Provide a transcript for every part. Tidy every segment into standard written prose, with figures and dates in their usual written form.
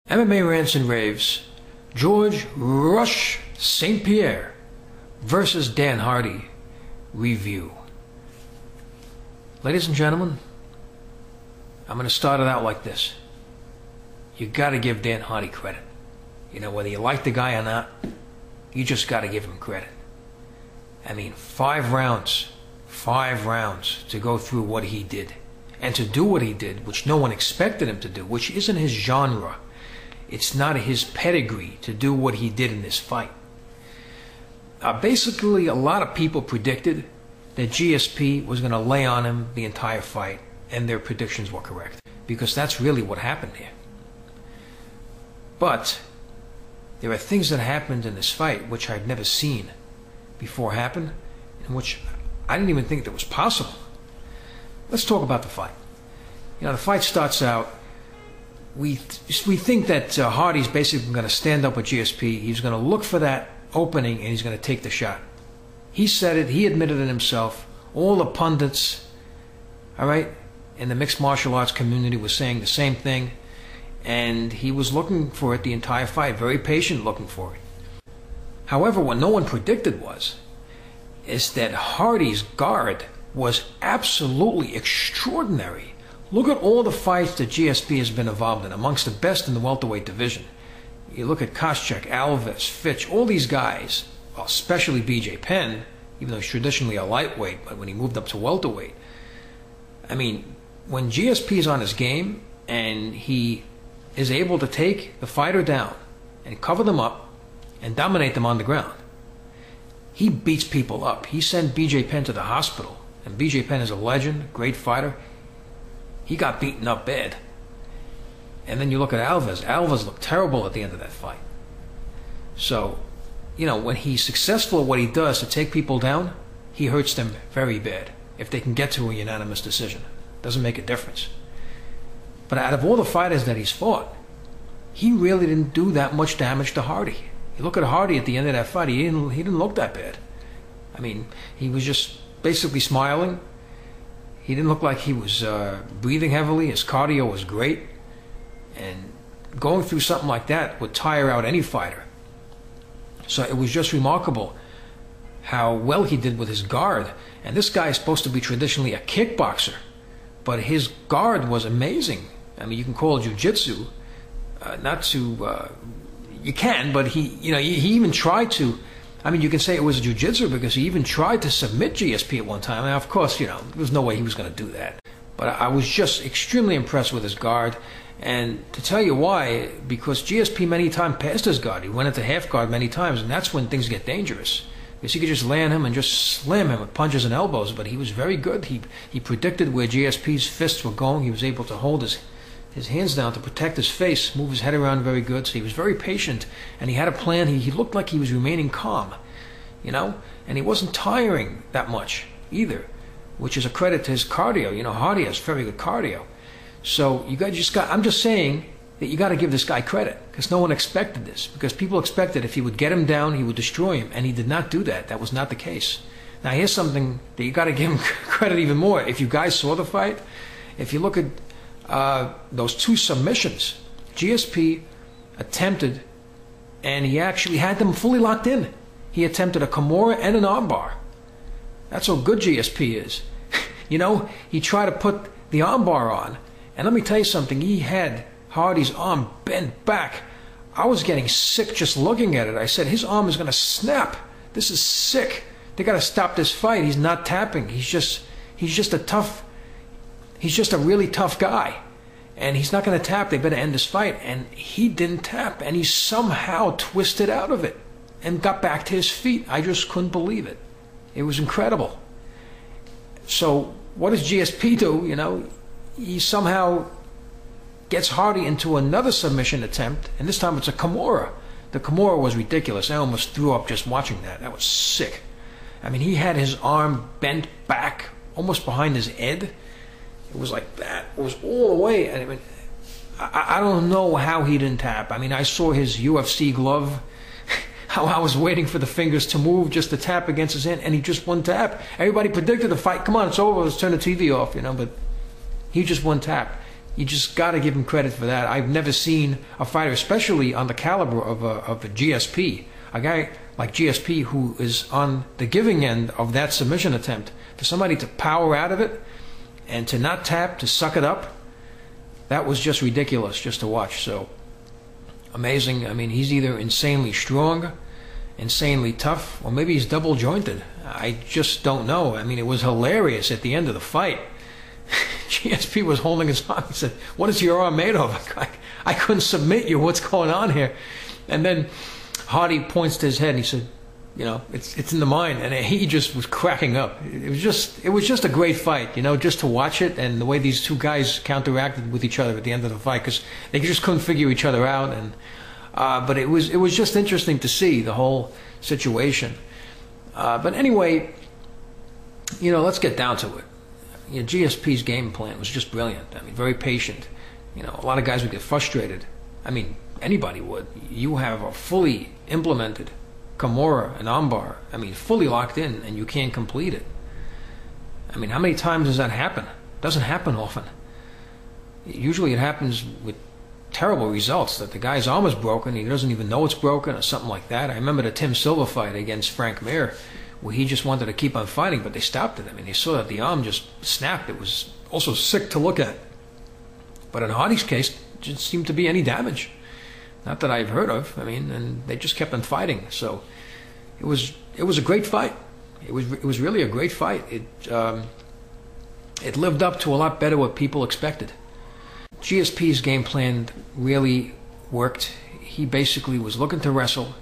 MMA Rants and Raves, George Rush St-Pierre versus Dan Hardy review. Ladies and gentlemen, I'm going to start it out like this. You got to give Dan Hardy credit. You know, whether you like the guy or not, you just got to give him credit. I mean, 5 rounds to go through what he did. And to do what he did, which no one expected him to do, which isn't his genre. It's not his pedigree to do what he did in this fight. Basically, a lot of people predicted that GSP was going to lay on him the entire fight, and their predictions were correct, because that's really what happened here. But there are things that happened in this fight which I'd never seen before happen, and which I didn't even think that was possible. Let's talk about the fight. You know, the fight starts out, we think that Hardy's basically going to stand up with GSP. He's going to look for that opening, and he's going to take the shot. He said it. He admitted it himself. All the pundits, all right, in the mixed martial arts community were saying the same thing, and he was looking for it the entire fight, very patient looking for it. However, what no one predicted is that Hardy's guard was absolutely extraordinary. Look at all the fights that GSP has been involved in, amongst the best in the welterweight division. You look at Koscheck, Alves, Fitch, all these guys, especially BJ Penn, even though he's traditionally a lightweight, but when he moved up to welterweight. I mean, when GSP is on his game and he is able to take the fighter down and cover them up and dominate them on the ground, he beats people up. He sent BJ Penn to the hospital, and BJ Penn is a legend, great fighter. He got beaten up bad. And then you look at Alves. Alves looked terrible at the end of that fight. So, you know, when he's successful at what he does to take people down, he hurts them very bad. If they can get to a unanimous decision, doesn't make a difference. But out of all the fighters that he's fought, he really didn't do that much damage to Hardy. You look at Hardy at the end of that fight, he didn't look that bad. I mean, he was just basically smiling. He didn't look like he was breathing heavily. His cardio was great. And going through something like that would tire out any fighter. So it was just remarkable how well he did with his guard. And this guy is supposed to be traditionally a kickboxer, but his guard was amazing. I mean, you can call it jiu-jitsu, you can, but he even tried to. I mean, you can say it was a jiu-jitsu because he even tried to submit GSP at one time. Now, of course, there was no way he was going to do that. But I was just extremely impressed with his guard. And to tell you why, because GSP many times passed his guard. He went into half guard many times, and that's when things get dangerous. Because he could just land him and just slam him with punches and elbows, but he was very good. He predicted where GSP's fists were going. He was able to hold his hands down to protect his face, move his head around very good. So he was very patient, and he had a plan. He looked like he was remaining calm, and he wasn't tiring that much either, which is a credit to his cardio. Hardy has very good cardio. So I'm just saying that you got to give this guy credit, because no one expected this. Because people expected if he would get him down, he would destroy him, and he did not do that. That was not the case. Now here's something that you got to give him credit even more. If you guys saw the fight, if you look at those 2 submissions, GSP attempted, and he actually had them fully locked in. He attempted a Kimura and an armbar. That's how good GSP is. He tried to put the armbar on, and let me tell you something, he had Hardy's arm bent back. I was getting sick just looking at it. I said, his arm is going to snap. This is sick. They got to stop this fight. He's not tapping. He's just a really tough guy, and he's not going to tap. They better end this fight. And he didn't tap, and he somehow twisted out of it and got back to his feet. I just couldn't believe it. It was incredible. So what does GSP do? He somehow gets Hardy into another submission attempt, and this time it's a Kimura. The Kimura was ridiculous. I almost threw up just watching that. That was sick. I mean, he had his arm bent back, almost behind his head. It was like that. It was all the way. I mean, I don't know how he didn't tap. I mean, I saw his UFC glove, how I was waiting for the fingers to move just to tap against his hand, and he just wouldn't tap. Everybody predicted the fight. Come on, it's over. Let's turn the TV off, but he just wouldn't tap. You just got to give him credit for that. I've never seen a fighter, especially on the caliber of a GSP, a guy like GSP who is on the giving end of that submission attempt, for somebody to power out of it and to not tap, to suck it up, that was just ridiculous just to watch. So amazing. I mean, he's either insanely strong, insanely tough, or maybe he's double jointed. I just don't know. I mean, it was hilarious at the end of the fight. GSP was holding his arm. He said, "What is your arm made of? I couldn't submit you. What's going on here?" And then Hardy points to his head and he said, "You know, it's in the mind." And he just was cracking up. It was just a great fight, you know, just to watch it, and the way these two guys counteracted with each other at the end of the fight, because they just couldn't figure each other out. And but it was just interesting to see the whole situation. But anyway, you know, let's get down to it. You know, GSP's game plan was just brilliant. I mean, very patient. You know, a lot of guys would get frustrated. I mean, anybody would. You have a fully implemented Kimura and armbar, I mean, fully locked in, and you can't complete it. I mean, how many times does that happen? It doesn't happen often. Usually it happens with terrible results, that the guy's arm is broken, he doesn't even know it's broken, or something like that. I remember the Tim Silva fight against Frank Mir, where he just wanted to keep on fighting, but they stopped it. I mean, they saw that the arm just snapped. It was also sick to look at. But in Hardy's case, it didn't seem to be any damage. Not that I've heard of. I mean, and they just kept on fighting. So it was a great fight. It was really a great fight. It lived up to a lot better what people expected. GSP's game plan really worked. He basically was looking to wrestle.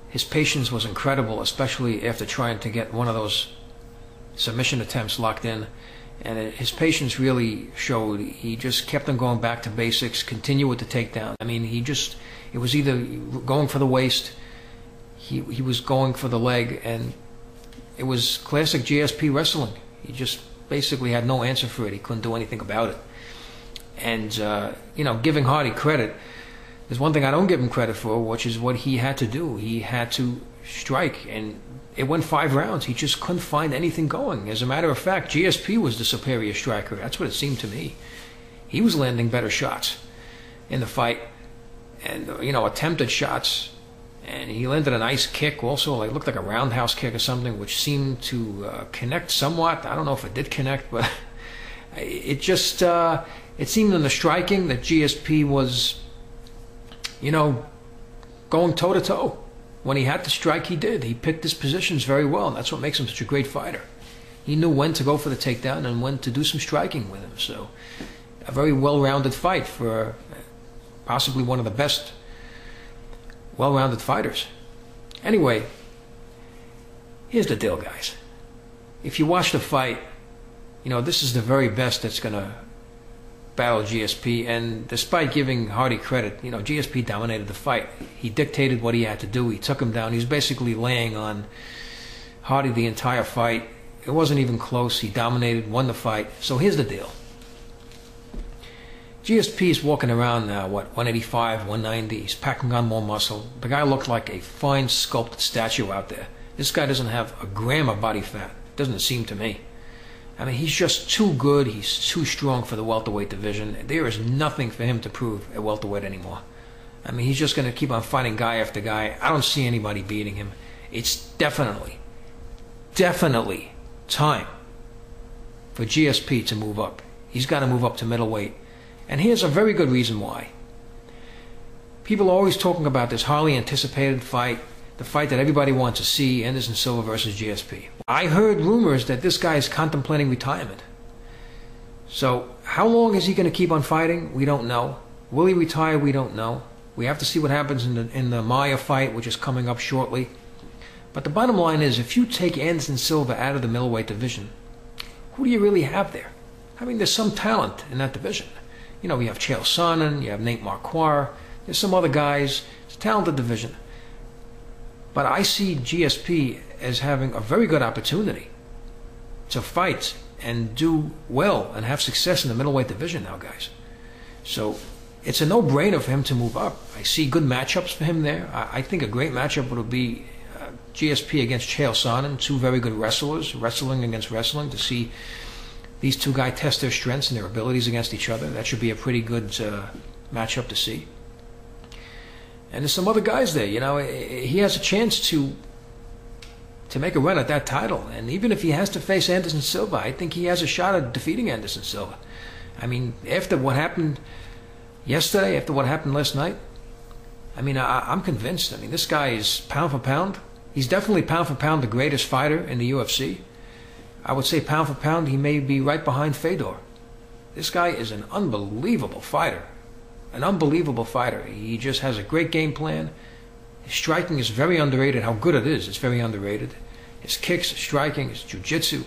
His patience was incredible, especially after trying to get one of those submission attempts locked in. And his patience really showed. He just kept on going back to basics, continue with the takedown. I mean, it was either going for the waist, he was going for the leg, and it was classic GSP wrestling. He just basically had no answer for it. He couldn't do anything about it. And, you know, giving Hardy credit, there's one thing I don't give him credit for, which is what he had to do. He had to strike, and it went 5 rounds. He just couldn't find anything going. As a matter of fact, GSP was the superior striker. That's what it seemed to me. He was landing better shots in the fight, and, you know, attempted shots. And he landed a nice kick also, like looked like a roundhouse kick or something, which seemed to connect somewhat. I don't know if it did connect, but it just, it seemed in the striking that GSP was, you know, going toe-to-toe. When he had to strike, he did. He picked his positions very well, and that's what makes him such a great fighter. He knew when to go for the takedown and when to do some striking with him. So a very well-rounded fight for possibly one of the best well-rounded fighters. Anyway, here's the deal, guys. If you watch the fight, you know, this is the very best that's going to battle GSP, and despite giving Hardy credit, you know, GSP dominated the fight. He dictated what he had to do. He took him down. He was basically laying on Hardy the entire fight. It wasn't even close. He dominated, won the fight. So here's the deal. GSP is walking around now, 185, 190. He's packing on more muscle. The guy looked like a fine sculpted statue out there. This guy doesn't have a gram of body fat. Doesn't seem to me. I mean, he's just too good. He's too strong for the welterweight division. There is nothing for him to prove at welterweight anymore. I mean, he's just going to keep on fighting guy after guy. I don't see anybody beating him. It's definitely time for GSP to move up. He's got to move up to middleweight. And here's a very good reason why. People are always talking about this highly anticipated fight, the fight that everybody wants to see, Anderson Silva versus GSP. I heard rumors that this guy is contemplating retirement. So how long is he going to keep on fighting? We don't know. Will he retire? We don't know. We have to see what happens in the Maia fight, which is coming up shortly. But the bottom line is, if you take Anderson Silva out of the middleweight division, who do you really have there? I mean, there's some talent in that division. You know, you have Chael Sonnen, you have Nate Marquardt, there's some other guys. It's a talented division. But I see GSP as having a very good opportunity to fight and do well and have success in the middleweight division now, guys. So it's a no-brainer for him to move up. I see good matchups for him there. I think a great matchup would be GSP against Chael Sonnen, two very good wrestlers, wrestling against wrestling, to see these two guys test their strengths and their abilities against each other. That should be a pretty good matchup to see. And there's some other guys there. He has a chance to make a run at that title. And even if he has to face Anderson Silva, I think he has a shot at defeating Anderson Silva. I mean, after what happened yesterday, after what happened last night, I mean, I'm convinced. I mean, this guy is pound for pound. He's definitely pound for pound the greatest fighter in the UFC. I would say pound for pound, he may be right behind Fedor. This guy is an unbelievable fighter. An unbelievable fighter. He just has a great game plan. His striking is very underrated. How good it is, it's very underrated. His kicks, his striking, his jiu-jitsu.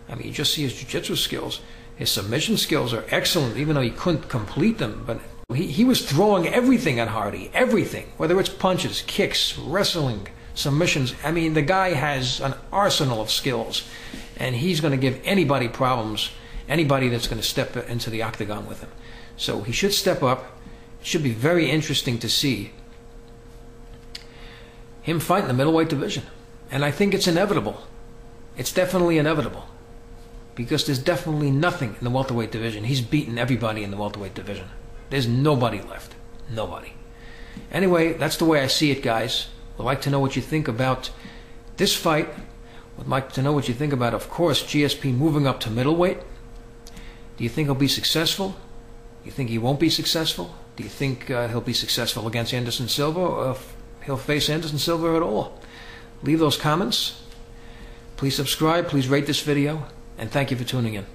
I mean, you just see his jiu-jitsu skills. His submission skills are excellent, even though he couldn't complete them. But he was throwing everything at Hardy. Everything. Whether it's punches, kicks, wrestling, submissions. I mean, the guy has an arsenal of skills. And he's going to give anybody problems. Anybody that's going to step into the octagon with him. So he should step up. It should be very interesting to see him fight in the middleweight division. And I think it's inevitable. It's definitely inevitable. Because there's definitely nothing in the welterweight division. He's beaten everybody in the welterweight division. There's nobody left. Nobody. Anyway, that's the way I see it, guys. I'd like to know what you think about this fight. I'd like to know what you think about, of course, GSP moving up to middleweight. Do you think he'll be successful? Do you think he won't be successful? Do you think he'll be successful against Anderson Silva, or if he'll face Anderson Silva at all? Leave those comments. Please subscribe. Please rate this video. And thank you for tuning in.